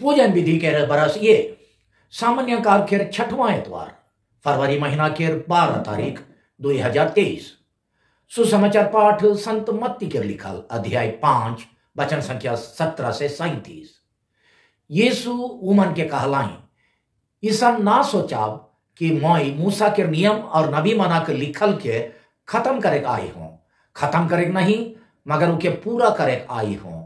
पूजन विधि के बरस ये सामान्य कार के 6वां एतवार फरवरी महीना के 12 तारीख 2023 सुसमाचार पाठ संत मत्ती के लिखल अध्याय 5 वचन संख्या 17 से 37। यीशु उमन के कहलाई ईसा ना सोचाब कि मैं मूसा के नियम और नबी मना के लिखल के खत्म करे आई हूं, खत्म करे नहीं मगर उके पूरा करे आई हूं।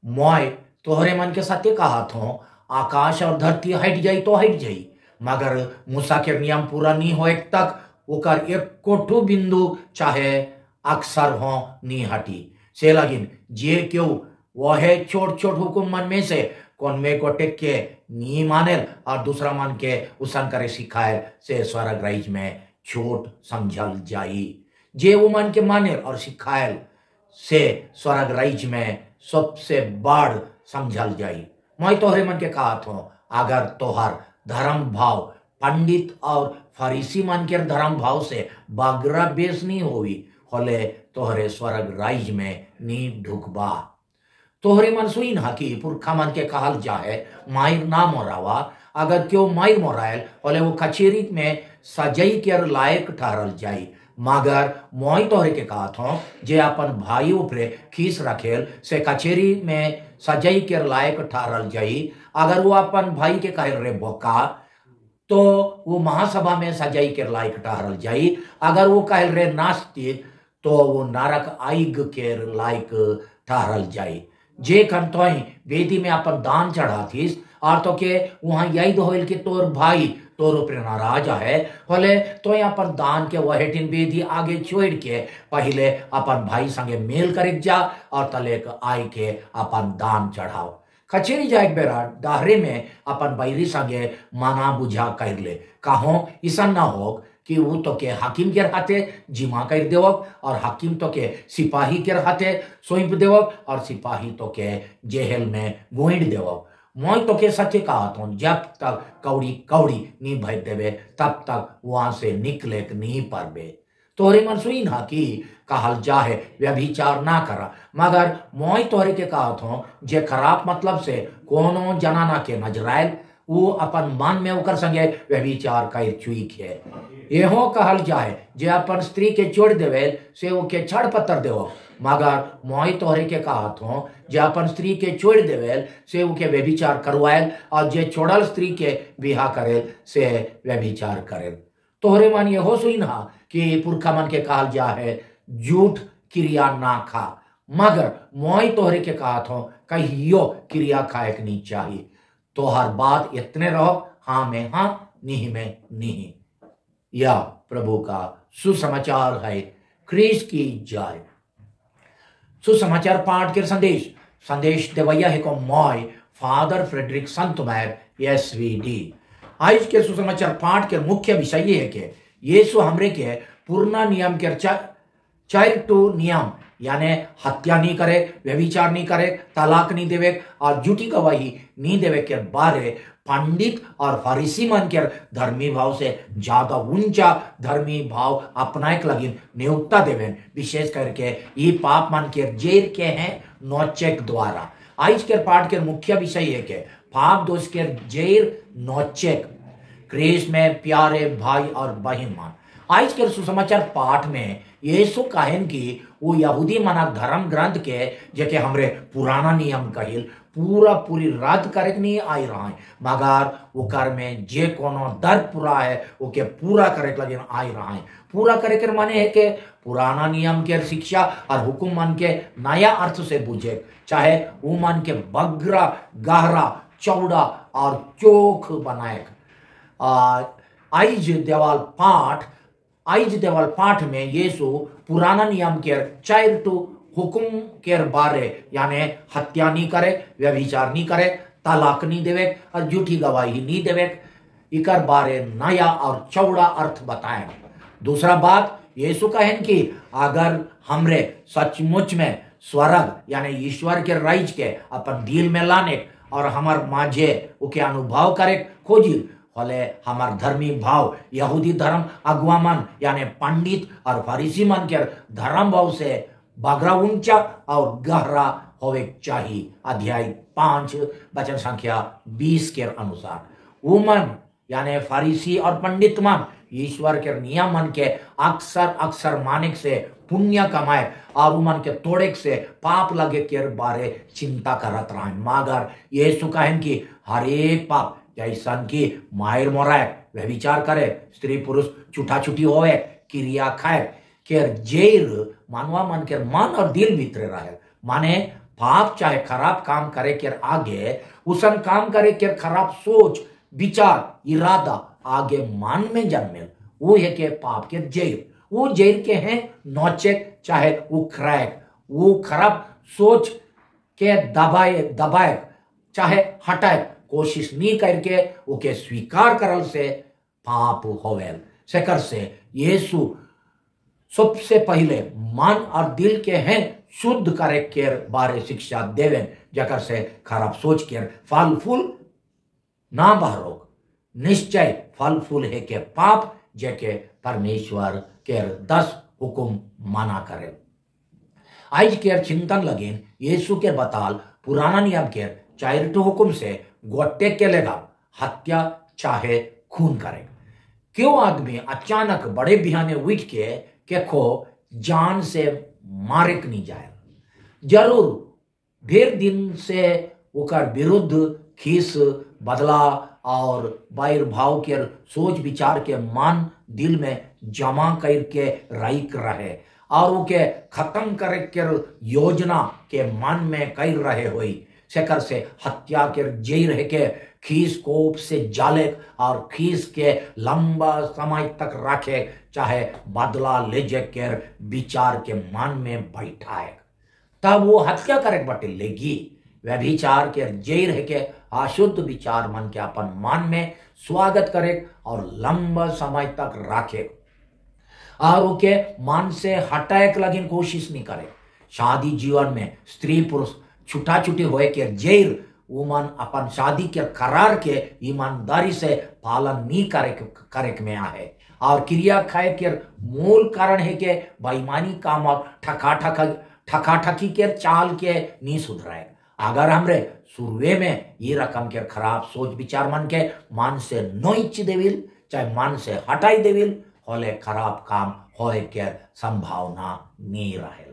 मैं तोहरे मन के सत्य कहत हूं, आकाश और धरती हट जाई तो हट जाई मगर मूसा के नियम पूरा नहीं होए तक ओकर एक कोठू बिंदु चाहे अक्सर हो नहीं हटी से लगिन जे क्यों वह छोट छोट हुकुम मन में से कौन में को टेक के नहीं मानेल और दूसरा मन के उसन करे सिखाए से स्वर्ग राज्य में छोट समझल जाई। जे वो मन के मानेल और सिखाएल से स्वर्ग राज्य में सबसे बड़ समझल जाई। मैं तोहरे मन के कहत हूं, अगर तोहर धर्म भाव पंडित और फरीसी मन के धर्म भाव से बगरा बेस नहीं होवी होले तोहरे स्वर्ग राज्य में नी ढुकबा। तोहरे मन सुइन हा कि पुरखा मन के कहल जाए मायर ना मोरावा, अगर क्यों मायर मोरायल होले वो कचेरी में सजई के लायक ठहरल जाई। मगर मोई तोहरे के कहत हूं, जे अपन भाई ऊपरे खीस रखेल से कचेरी में सजई के लायक ठहरल जाई। अगर वो अपन भाई के कह रे बोका तो वो महासभा में सजई के लायक ठहरल जाई। अगर वो कह रे नास्तिक तो वो नरक आग के लायक ठहरल जाई। जे खन तोई वेदी में अपन दान चढ़ातीस और तो के वहां यही होल कि तोर भाई तोर ऊपर नाराज है होले तो अपन दान के वहेटिन वेदी आगे छोड़ के पहले अपन भाई संगे मेल करे जा और तले आई के अपन दान चढ़ाओ। कचेरी जाए बेरा डाहरे में अपन बैरी संगे माना बुझा कर ले कहो ऐसा ना हो कि वो तो के हाकिम के हाथे जिमा कर देवक और हाकिम तो के सिपाही के हाथे सौंप देवक और सिपाही तो के जेल में गोइंड देवक। मैं तो के सच्चे कहत हूं, जब तक कौड़ी कौड़ी नहीं भेज देवे तब तक वहां से निकले नहीं पारबे। तोहरे मन सुइन हा कि कहल जाहे व्यभिचार ना करा, मगर मैं तोहरे के कहत हूं, जे खराब मतलब से कोनो जनाना के नजरायल वो अपन मन में ओकर संगे व्यभिचार कर चुईक है। एहो कहल जाए जे अपन स्त्री के छोड़ देवे से ओके छड़ पत्थर देवो, मगर मैं तोहरे के कहत हूं, जे अपन स्त्री के छोड़ देवे से ओके व्यभिचार करवाएल और जे छोड़ल स्त्री के बिहा करे से व्यभिचार करे। तोहरे मन ये हो सुइन हा कि पुरखा मन के कहल जाए झूठ क्रिया ना खा, मगर मैं तोहरे के कहत हूं कहियो क्रिया खाए के नहीं चाहिए। तोहर बात इतने रहो हाँ में हाँ नहीं में नहीं। यह प्रभु का सुसमाचार है। क्रिस की जय। सुसमाचार पाठ के संदेश देवैया है को मॉय फादर फ्रेडरिक संतमैर SVD। आज के सुसमाचार पाठ के मुख्य विषय ये है कि यीशु हमरे के पूर्ण नियम के 4 नियम यानी हत्या नहीं करे, व्यभिचार नहीं करे, तलाक नहीं देवे और झूठी गवाही नहीं देवे के बारे पंडित और फरीसी मन के धर्मी भाव से ज्यादा ऊंचा धर्मी भाव अपनाए के लगी नियुक्ता देवे। विशेष करके ये पाप मन के जेर के हैं नौचेक द्वारा। आज के पाठ के मुख्य विषय है कि पाप दोष के जेर नौचेक। क्रिस में प्यारे भाई और बहन मान, आज के सुसमाचार पाठ में यीशु कहन की वो यहूदी मना धर्म ग्रंथ के जेके हमरे पुराना नियम कहिल पूरी रद्द करे नहीं आई रहा है, मगर वो कर में जे कोनो दर्द पूरा है ओके पूरा करे लगे आई रहा है। पूरा करे के माने है कि पुराना नियम के शिक्षा और हुकुम मन के नया अर्थ से बुझे, चाहे वो मन के बगरा गहरा चौड़ा और चोख बनाए। आइज देवाल पाठ में यीशु पुराना नियम के 4 हुकुम के बारे यानी हत्या नहीं करे, व्यभिचार नहीं करे, तलाक नहीं देवे और झूठी गवाही नहीं देवे इकर बारे नया और चौड़ा अर्थ बताए। दूसरा बात यीशु कहन कि अगर हमरे सचमुच में स्वर्ग यानी ईश्वर के राज्य के अपन दिल में लाने और हमार माझे उके अनुभव करे खोजी होले हमार धर्मी भाव यहूदी धर्म अगुआ मन यानी पंडित और फरीसी मन के धर्म भाव से बगरा ऊंचा और गहरा होवे चाहिए। अध्याय 5 वचन संख्या 20 के अनुसार उमन यानी फारिसी और पंडित मन ईश्वर के नियम मन के अक्सर मानिक से पुण्य कमाए और उमन के तोड़े से पाप लगे के बारे चिंता करत रहे, मगर यीशु कहन की हर एक पाप जैसन की मायर मोराए वह विचार करे, स्त्री पुरुष छूटा छुटी होवे, क्रिया खाए के जेर मानवा मन के मन और दिल भीतरे रहे। माने पाप चाहे खराब काम करे के आगे उसन काम करे के खराब सोच विचार इरादा आगे मन में जन्मे, वो है के पाप के जेर। वो जेर के हैं नौचेक चाहे वो क्रैक, वो खराब सोच के दबाए चाहे हटाए कोशिश नहीं करके ओके स्वीकार करल से पाप होवेल। सेकर से यीशु सबसे पहले मन और दिल के हैं शुद्ध करे के बारे शिक्षा देवेन, जकर से खराब सोच के फल फूल ना बहरोग। निश्चय फल फूल है के पाप जेके परमेश्वर के 10 हुकुम माना करे। आज के चिंतन लगेन यीशु के बताल पुराना नियम के 4 हुकुम से गोटे के लेगा हत्या चाहे खून करे। क्यों आदमी अचानक बड़े बिहाने उठ के खो जान से मारे नहीं जाए, जरूर ढेर दिन से ओकर विरुद्ध खीस बदला और बैर भाव के सोच विचार के मन दिल में जमा करके राइक रहे और उके खत्म करे के योजना के मन में कर रहे हुई। सेकर से हत्या के जई रह के खीस कोप से जाले और खीस के लंबा समय तक रखे चाहे बदला ले के विचार के मन में बैठाए, तब वो हत्या करे बटे लेगी। व्यभिचार के जई रह के अशुद्ध विचार मन के अपन मन में स्वागत करे और लंबा समय तक रखे और उके मन से हटाए लगिन कोशिश नहीं करे। शादी जीवन में स्त्री पुरुष छुटा छुटी होए के जैर उमन अपन शादी के करार के ईमानदारी से पालन नहीं करे में आहे और क्रिया खाए के मूल कारण है के बेईमानी काम और ठकाठकी के चाल के नहीं सुधराए। अगर हमरे शुरुए में ये रकम के खराब सोच विचार मन से नोच देविल चाहे मन से हटाई देविल होले खराब काम होए के संभावना नहीं रहे।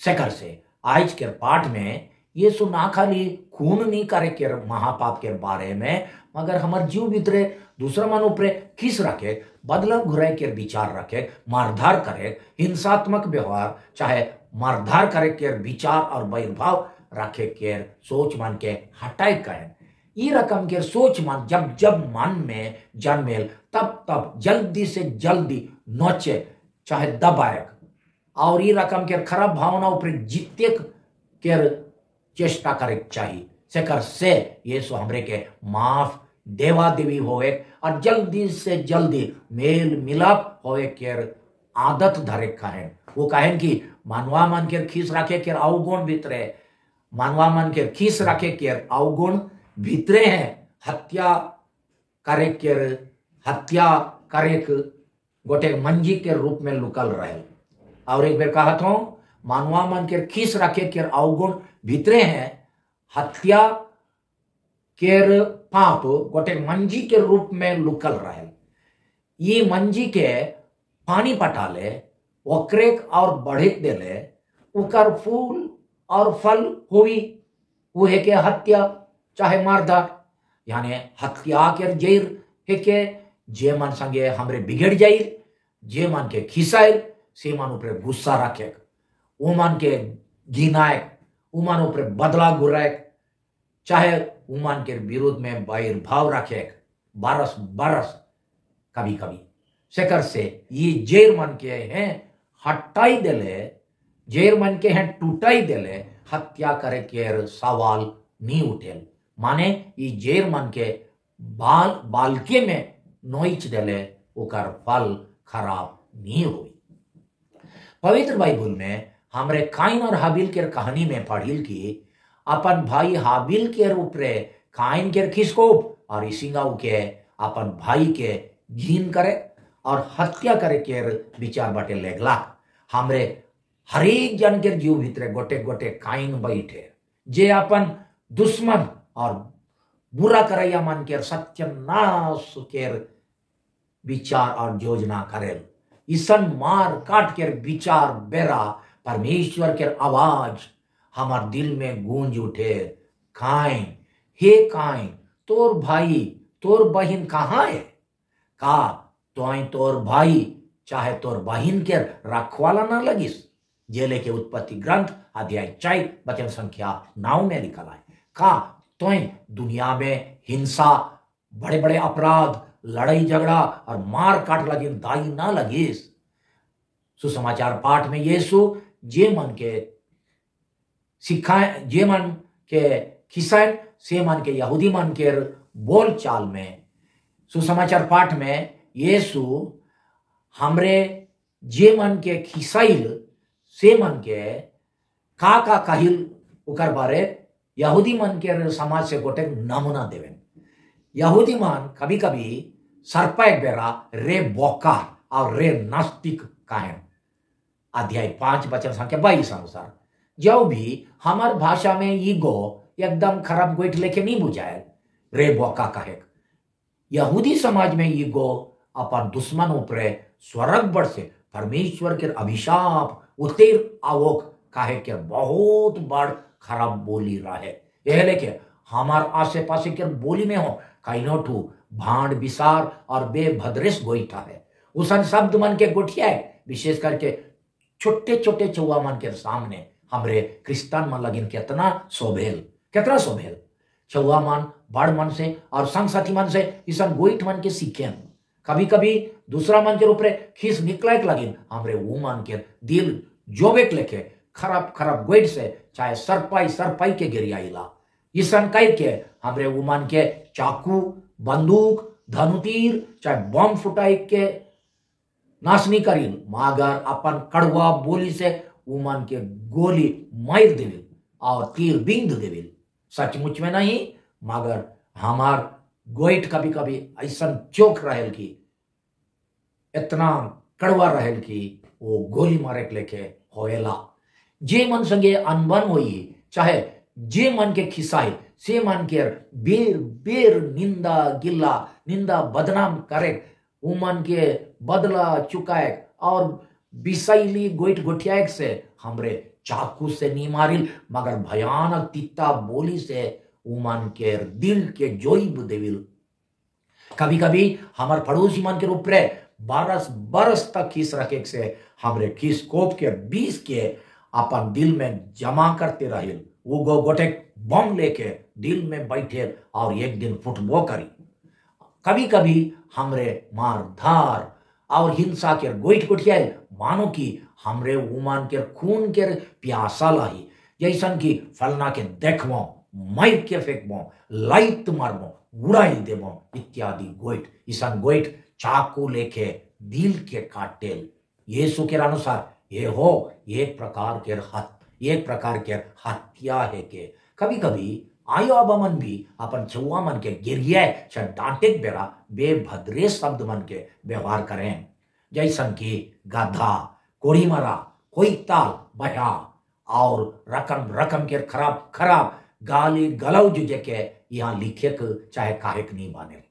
सेकर से आज के पाठ में ये सुना खाली खून नहीं करे के महापाप के बारे में, मगर हमार जीव भीतरे दूसरा मन ऊपरे खीस रखे, बदला घुराए के विचार रखे, मारधार करे, हिंसात्मक व्यवहार चाहे मारधार करे के विचार और वैरभाव रखे के सोच मन के हटाए कहे। ये रकम के सोच मन जब मन में जन्मेल तब जल्दी से जल्दी नोचे चाहे दबाए और ये रकम के खराब भावना ऊपर जीते के चेष्टा करे चाहिए। सेकर से यीशु हमरे के माफ देवा देवी होए और जल्दी से जल्दी मेल मिलाप होए के आदत धरे कहे। वो कहें कि मानवा मन के खीस रखे के अवगुण भीतरे, मानवा मन के खीस रखे के अवगुण भीतरे हैं। हत्या करे गोटे मंजी के रूप में लुकल रहे। और एक बार कहा था मानवा मन के खीस रखे के अवगुण भीतरे हैं, हत्या के पाप गोटे मंजी के रूप में लुकल रहे। ये मंजी के पानी पटाले ओकरेक और बढ़िक देले उकर फूल और फल हुई वो है के हत्या चाहे मारधार, यानी हत्या के जैर है के जे मन संगे हमरे बिगड़ जाइल, जे मन के खिसाइल से मन ऊपर गुस्सा रखे, वो मन के घिनाए, वो मन ऊपर बदला घुराए, चाहे वो मन के विरोध में बैर भाव रखे बरस कभी कभी। सेकर से ये जेर मन के हैं हटाई देले, जेर मन के हैं टूटाई देले, हत्या करे के सवाल नहीं उठेल। माने ये जेर मन के बालके में नोच देले ओकर फल खराब नहीं हुई। पवित्र बाइबल में हमरे काइन और हाबिल के कहानी में पढ़िल कि अपन भाई हाबिल के ऊपरे काइन के खिसकोप और इसिंगाऊ के अपन भाई के घीन करे और हत्या करे के विचार बटे लेगला। हमरे हरेक जन के जीव भितरे गोटे गोटे काइन बैठे जे अपन दुश्मन और बुरा करैया मन के सत्यानाश के विचार और योजना करेल। ईसन मार काट के विचार बेरा परमेश्वर के आवाज हमार दिल में गूंज उठे, काइन, हे काइन, तोर भाई तोर बहिन कहाँ है? का तोर भाई चाहे तोर बहिन के रखवाला ना लगिस? जेले के उत्पत्ति ग्रंथ अध्याय 4 वचन संख्या 9 में लिखा है। का तो दुनिया में हिंसा, बड़े बड़े अपराध, लड़ाई झगड़ा और मार काट लगी दाई ना लगिस? सुसमाचार पाठ में यीशु जे मन के सिखाए, जे मन के खिसाए, से मन के यहूदी मन के बोल चाल में सुसमाचार पाठ में यीशु हमरे जे मन के खिसाइल से मन के का कहिल उकर बारे यहूदी मन के समाज से गोटे नमूना देवें। यहूदी मन कभी कभी सरपैक बेरा रे बोका और रे नास्तिक काहे अध्याय 5 वचन संख्या 22 अनुसार जो भी हमार भाषा में ईगो एकदम खराब गोइठ लेके नहीं बुझाए रे बोका कहे। यहूदी समाज में ईगो अपन दुश्मन ऊपरे स्वर्ग बढ़ से परमेश्वर के अभिशाप उतेर आवोक काहे के बहुत बड़ खराब बोली रहे। यह लेके हमार आसे पासे के बोली में हो काइनोठू भांड विसार और बेभद्रेस गोईठा है। उसन शब्द मन के गुठिया विशेष करके छोटे छोटे चौवा मन के सामने हमरे क्रिस्तान मन लगिन कितना शोभेल चौवा मन बड़ मन से और संग साथी मन से इसन गोईठ मन के सीखे। कभी कभी दूसरा मन के ऊपरे खीस निकला लगिन हमरे वो मन के दिल जोबेक लेके खराब खराब गोइठ से चाहे सरपाई के गिरियाइला इसन कह के हमरे वो मन के चाकू, बंदूक, धनुतीर चाहे बम फुटाई के नाशनी करील, मगर अपन कड़वा बोली से उमन के गोली मार देविल और तीर बिंद देविल। सचमुच में नहीं, मगर हमार गोइठ कभी कभी ऐसा चौक रहेल की, इतना कड़वा रहेल की वो गोली मारे के लेके होएला। जे मन संगे अनबन होई चाहे जे मन के खिसाई से मन के बेर बेर निंदा बदनाम करे उ मन के बदला चुकाए और बिसैली गोइठ गोठियाए से हमरे चाकू से नहीं मारिल मगर भयानक तित्ता बोली से उ मन के दिल के जोइब देविल। कभी कभी हमार पड़ोसी मन के ऊपरे बरस तक खीस रखे से हमरे खीस कोप के 20 के अपन दिल में जमा करते रहिल। वो गोटे बम लेके दिल में बैठे और एक दिन फुटबो करी। कभी कभी हमरे मार धार और हिंसा के गोइठ गोठियाल मानो कि हमरे उमान के खून के प्यासा लाही जैसन कि फलना के देखबो, मार के फेंकबो, लाइत मारबो, उड़ाई देबो इत्यादि गोइठ। ईसन गोइठ चाकू लेके दिल के काटेल। यीशु के अनुसार ये हो एक प्रकार के हत्या है के कभी कभी आयो अब मन भी अपन छुआ मन के गिरिया डांटे बेरा बेभद्रे शब्द मन के व्यवहार करें जैसन कि गधा, कोड़ी मरा, कोई ताल बहा और रकम के खराब गाली गलौज जेके यहाँ लिखे चाहे काहेक नहीं बने।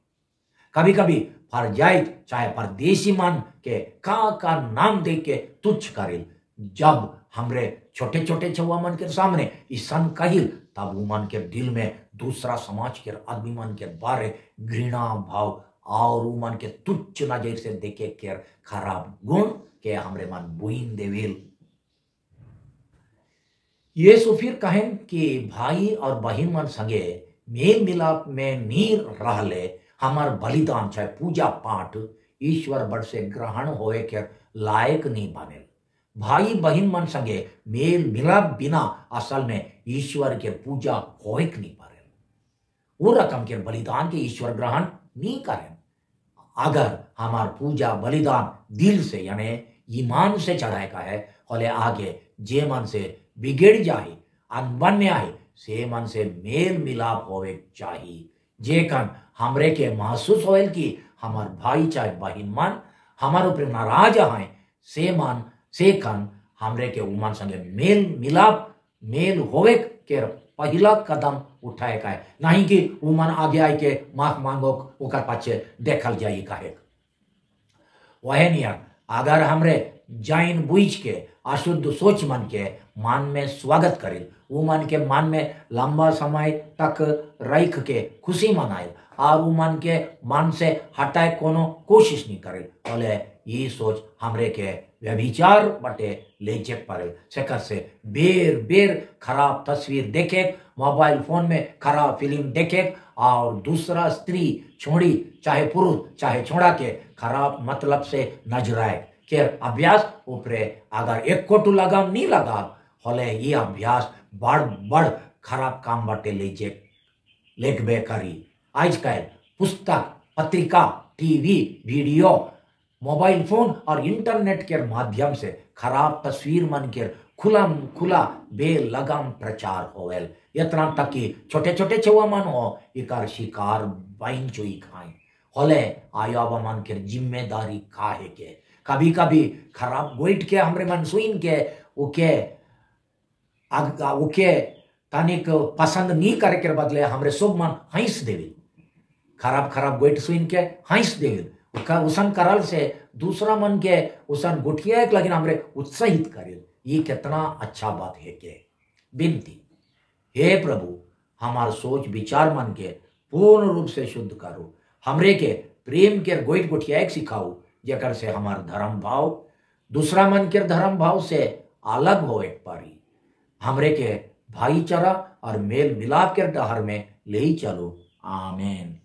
कभी कभी फरजाइत चाहे परदेशी मन के का नाम दे के तुच्छ करेल। जब हमरे छोटे छोटे छुआ मन के सामने ईसन कहिल तब वो मन के दिल में दूसरा समाज के आदमी मन के बारे घृणा भाव और वो मन के तुच्छ नजर से देखे के खराब गुण के हमरे मन बुइन देविल। यीशु फिर कहें कि भाई और बहन मन संगे मेल मिलाप में नीर रहले हमार बलिदान चाहे पूजा पाठ ईश्वर बड़ से ग्रहण होए के लायक नहीं बने। भाई बहन मन संगे मेल मिलाप बिना असल में ईश्वर के पूजा होए के नहीं पारे। वो रकम के बलिदान के ईश्वर ग्रहण नहीं करें। अगर हमार पूजा बलिदान दिल से यानी ईमान से चढ़ाए का है होले आगे जे मन से बिगड़ जाए अनबन में आए से मन से मेल मिलाप होवे चाहिए। जे कन हमरे के महसूस होल कि हमार भाई चाहे बहन मन हमार ऊपर नाराज आए से कन हमरे के उमन संगे मेल मिलाप मेल होवे के पहला कदम उठाए का है, नहीं कि उमन आगे आए के माफ मांगो ओकर पाछे देखल जाई काहे। वह नियर अगर हमरे जाइन बुझ के अशुद्ध सोच मन के मान में स्वागत करें, वो मन के मान में लंबा समय तक रख के खुशी मनाए और वो मन के मन से हटाए कोनो कोशिश नहीं करे, बोले ये सोच हमरे के व्यभिचार बटे ले चेक पड़े सेकर से बेर बेर खराब तस्वीर देखे, मोबाइल फोन में खराब फिल्म देखे और दूसरा स्त्री छोड़ी चाहे पुरुष चाहे छोड़ा के खराब मतलब से नजराए के अभ्यास ऊपरे अगर एक कोटू लगाम नहीं लगा होले ये अभ्यास बड़ बड़ खराब काम बटे लेखबे करी। आजकल पुस्तक पत्रिका टीवी वीडियो मोबाइल फोन और इंटरनेट के माध्यम से खराब तस्वीर मन के खुलम खुला बेलगाम प्रचार होवेल, इतना तक कि छोटे छोटे छुआ मन हो इकार शिकार बाइन चुई खाए होले आयाबा मन के जिम्मेदारी काहे के कभी कभी खराब गोइट के हमरे मन सुइन के उके तनिक पसंद नहीं करे के बदले हमरे सब मन हंस देवे, खराब खराब गोइट सुइन के हंस देवे उसन करल से दूसरा मन के उसन गुठिया एक लगिन हमरे उत्साहित करे। ये कितना अच्छा बात है के विनती, हे प्रभु हमार सोच विचार मन के पूर्ण रूप से शुद्ध करो, हमरे के प्रेम के गोइट गुठिया एक सिखाओ जेकर से हमार धर्म भाव दूसरा मन के धर्म भाव से अलग हो एक पारी, हमरे के भाईचारा और मेल मिलाप के डहर में ले ही चलो। आमीन।